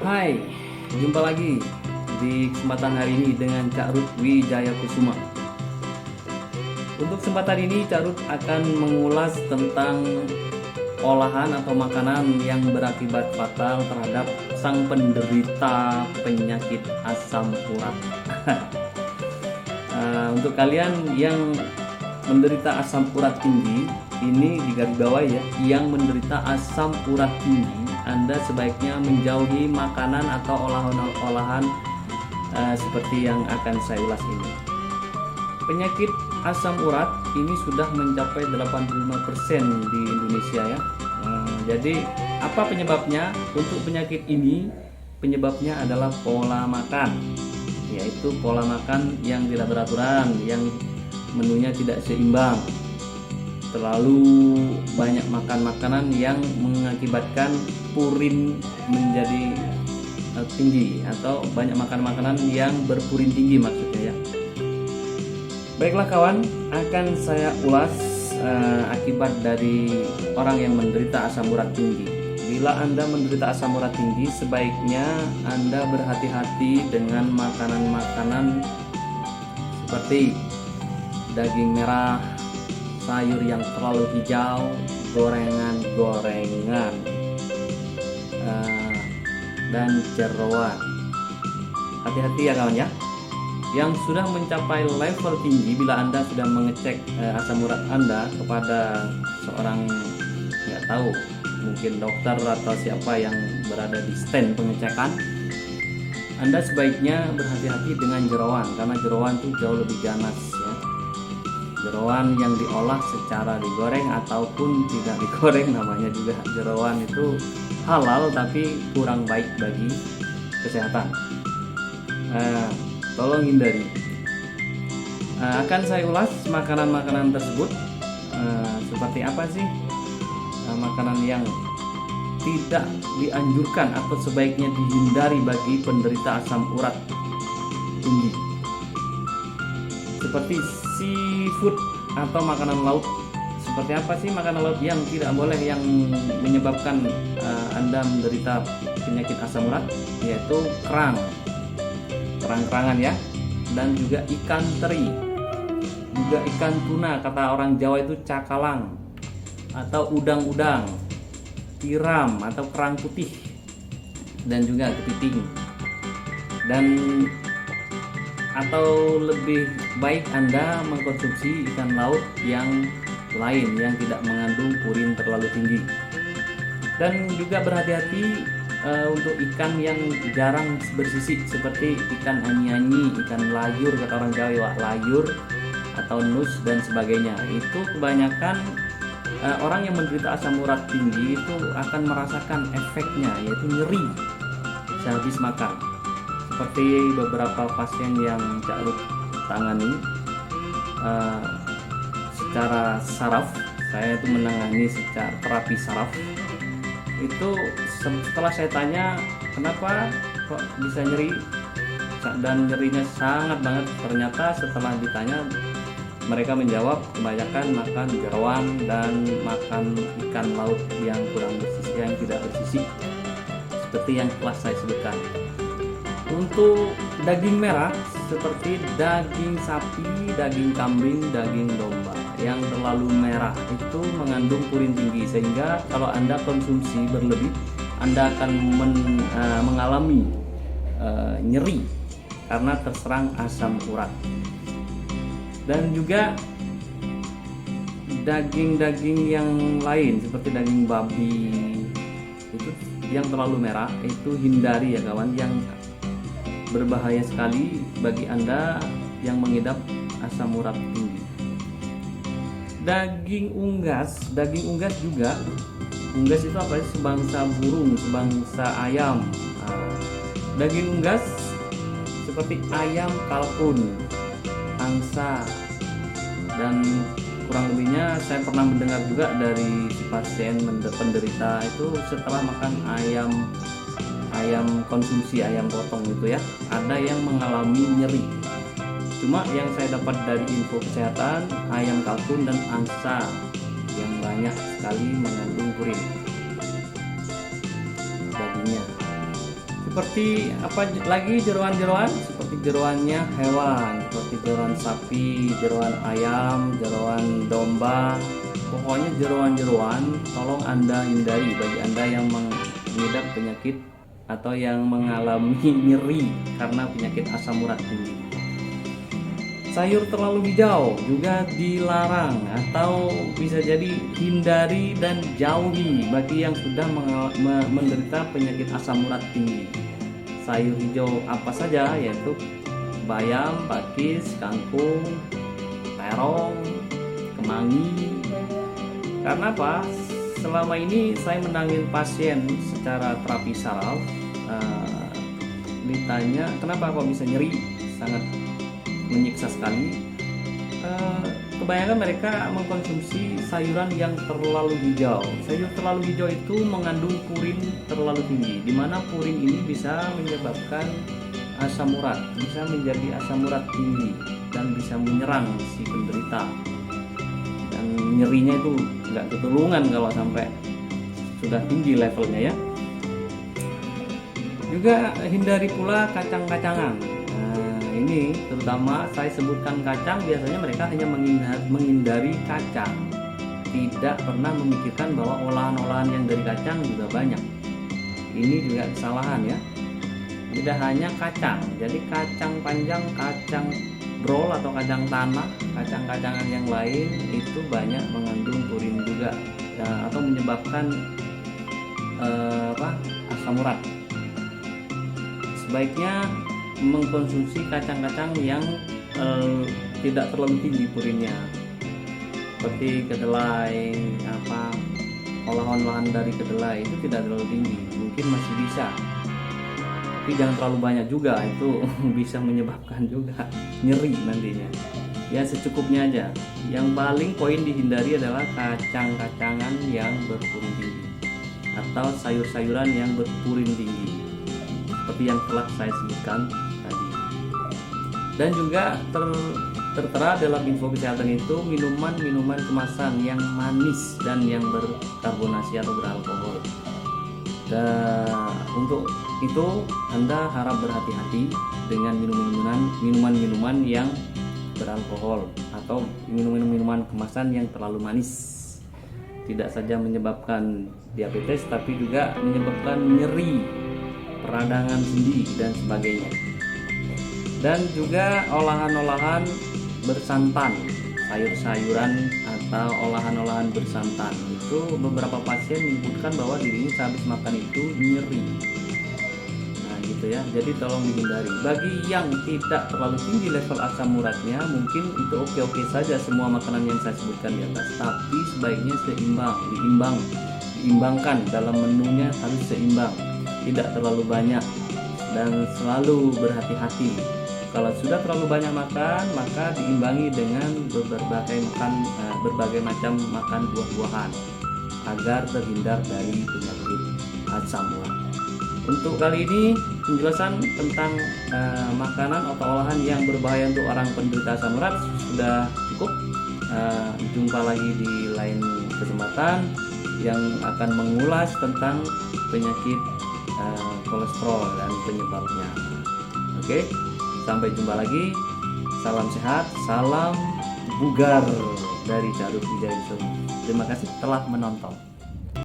Hai, jumpa lagi di kesempatan hari ini dengan Cak Ruth Wijaya Kusuma. Untuk kesempatan ini Cak Ruth akan mengulas tentang olahan atau makanan yang berakibat fatal terhadap sang penderita penyakit asam urat. Untuk kalian yang menderita asam urat tinggi, ini digarisbawahi ya, yang menderita asam urat tinggi, Anda sebaiknya menjauhi makanan atau olahan-olahan seperti yang akan saya ulas ini. Penyakit asam urat ini sudah mencapai 85% di Indonesia ya. Jadi apa penyebabnya? Untuk penyakit ini penyebabnya adalah pola makan, yaitu pola makan yang tidak beraturan, yang menunya tidak seimbang, terlalu banyak makan makanan yang mengakibatkan purin menjadi tinggi, atau banyak makan makanan yang berpurin tinggi maksudnya ya. Baiklah kawan, akan saya ulas akibat dari orang yang menderita asam urat tinggi. Bila Anda menderita asam urat tinggi, sebaiknya Anda berhati-hati dengan makanan-makanan seperti daging merah, sayur yang terlalu hijau, gorengan-gorengan, dan jeroan. Hati-hati ya kawan ya. Yang sudah mencapai level tinggi, bila Anda sudah mengecek asam urat Anda kepada seorang, nggak tahu, mungkin dokter atau siapa yang berada di stand pengecekan, Anda sebaiknya berhati-hati dengan jeroan, karena jeroan itu jauh lebih ganas ya. Jeroan yang diolah secara digoreng ataupun tidak digoreng, namanya juga jeroan, itu halal tapi kurang baik bagi kesehatan. Tolong hindari. Akan saya ulas makanan-makanan tersebut. Seperti apa sih makanan yang tidak dianjurkan atau sebaiknya dihindari bagi penderita asam urat tinggi, seperti seafood atau makanan laut. Seperti apa sih makanan laut yang tidak boleh, yang menyebabkan Anda menderita penyakit asam urat? Yaitu kerang-kerangan ya, dan juga ikan teri, juga ikan tuna, kata orang Jawa itu cakalang, atau udang-udang, tiram atau kerang putih, dan juga kepiting. Dan atau lebih baik Anda mengkonsumsi ikan laut yang lain yang tidak mengandung purin terlalu tinggi. Dan juga berhati-hati untuk ikan yang jarang bersisik, seperti ikan anyi-anyi, ikan layur, kata orang Jawa, layur atau nus dan sebagainya. Itu kebanyakan orang yang menderita asam urat tinggi itu akan merasakan efeknya, yaitu nyeri sehabis makan. Seperti beberapa pasien yang Cak Ruth tangani secara saraf, saya itu menangani secara terapi saraf. Itu setelah saya tanya kenapa kok bisa nyeri, dan nyerinya sangat banget, ternyata setelah ditanya mereka menjawab kebanyakan makan jeroan dan makan ikan laut yang kurang bersisik, yang tidak bersisik, seperti yang telah saya sebutkan. Untuk daging merah seperti daging sapi, daging kambing, daging domba yang terlalu merah itu mengandung purin tinggi, sehingga kalau Anda konsumsi berlebih, Anda akan mengalami nyeri karena terserang asam urat. Dan juga daging-daging yang lain seperti daging babi itu yang terlalu merah, itu hindari ya kawan, yang berbahaya sekali bagi Anda yang mengidap asam urat tinggi. Daging unggas juga, unggas itu apa sih? Sebangsa burung, sebangsa ayam. Daging unggas seperti ayam kalkun, angsa, dan kurang lebihnya saya pernah mendengar juga dari si pasien penderita itu setelah makan ayam konsumsi, ayam potong itu ya, ada yang mengalami nyeri. Cuma yang saya dapat dari info kesehatan, ayam kalkun dan angsa yang banyak sekali mengandung purin dagingnya. Seperti apa lagi jeroan-jeroan? Seperti jeroannya hewan, seperti jeroan sapi, jeroan ayam, jeroan domba. Pokoknya jeroan-jeroan tolong Anda hindari bagi Anda yang mengidap penyakit atau yang mengalami nyeri karena penyakit asam urat tinggi. Sayur terlalu hijau juga dilarang atau bisa jadi hindari dan jauhi bagi yang sudah menderita penyakit asam urat tinggi. Sayur hijau apa saja, yaitu bayam, pakis, kangkung, terong, kemangi. Karena apa? Selama ini saya menangani pasien secara terapi saraf, ditanya kenapa kok bisa nyeri, sangat menyiksa sekali. Kebanyakan mereka mengkonsumsi sayuran yang terlalu hijau. Sayur terlalu hijau itu mengandung purin terlalu tinggi, di mana purin ini bisa menyebabkan asam urat, bisa menjadi asam urat tinggi dan bisa menyerang si penderita. Dan nyerinya itu nggak ketulungan kalau sampai sudah tinggi levelnya ya. Juga hindari pula kacang-kacangan. Ini terutama saya sebutkan kacang, biasanya mereka hanya menghindari kacang, tidak pernah memikirkan bahwa olahan-olahan yang dari kacang juga banyak. Ini juga kesalahan ya. Tidak hanya kacang, jadi kacang panjang, kacang brol atau kacang tanah, kacang-kacangan yang lain itu banyak mengandung purin juga, atau menyebabkan asam urat. Sebaiknya mengkonsumsi kacang-kacang yang tidak terlalu tinggi purinnya, seperti kedelai, olahan-olahan dari kedelai itu tidak terlalu tinggi, mungkin masih bisa, tapi jangan terlalu banyak juga, itu bisa menyebabkan juga nyeri nantinya. Ya secukupnya aja. Yang paling poin dihindari adalah kacang-kacangan yang berpurin tinggi atau sayur-sayuran yang berpurin tinggi, seperti yang telah saya sebutkan tadi. Dan juga tertera dalam info kesehatan itu minuman-minuman kemasan yang manis dan yang berkarbonasi atau beralkohol. Dan untuk itu Anda harap berhati-hati dengan minuman-minuman yang beralkohol atau minuman kemasan yang terlalu manis. Tidak saja menyebabkan diabetes, tapi juga menyebabkan nyeri, peradangan sendi dan sebagainya. Dan juga olahan-olahan bersantan, sayur-sayuran atau olahan-olahan bersantan itu beberapa pasien menyebutkan bahwa dirinya sehabis makan itu nyeri. Nah gitu ya, jadi tolong dihindari. Bagi yang tidak terlalu tinggi level asam uratnya, mungkin itu oke-oke saja semua makanan yang saya sebutkan di atas, tapi sebaiknya diimbangkan dalam menunya, harus seimbang, tidak terlalu banyak, dan selalu berhati-hati. Kalau sudah terlalu banyak makan, maka diimbangi dengan berbagai macam makan buah-buahan agar terhindar dari penyakit asam urat. Untuk kali ini penjelasan tentang makanan atau olahan yang berbahaya untuk orang penderita asam urat sudah cukup. Jumpa lagi di lain kesempatan yang akan mengulas tentang penyakit kolesterol dan penyebabnya. Oke. Sampai jumpa lagi. Salam sehat, salam bugar dari Carut Wijaya Solo. Terima kasih telah menonton.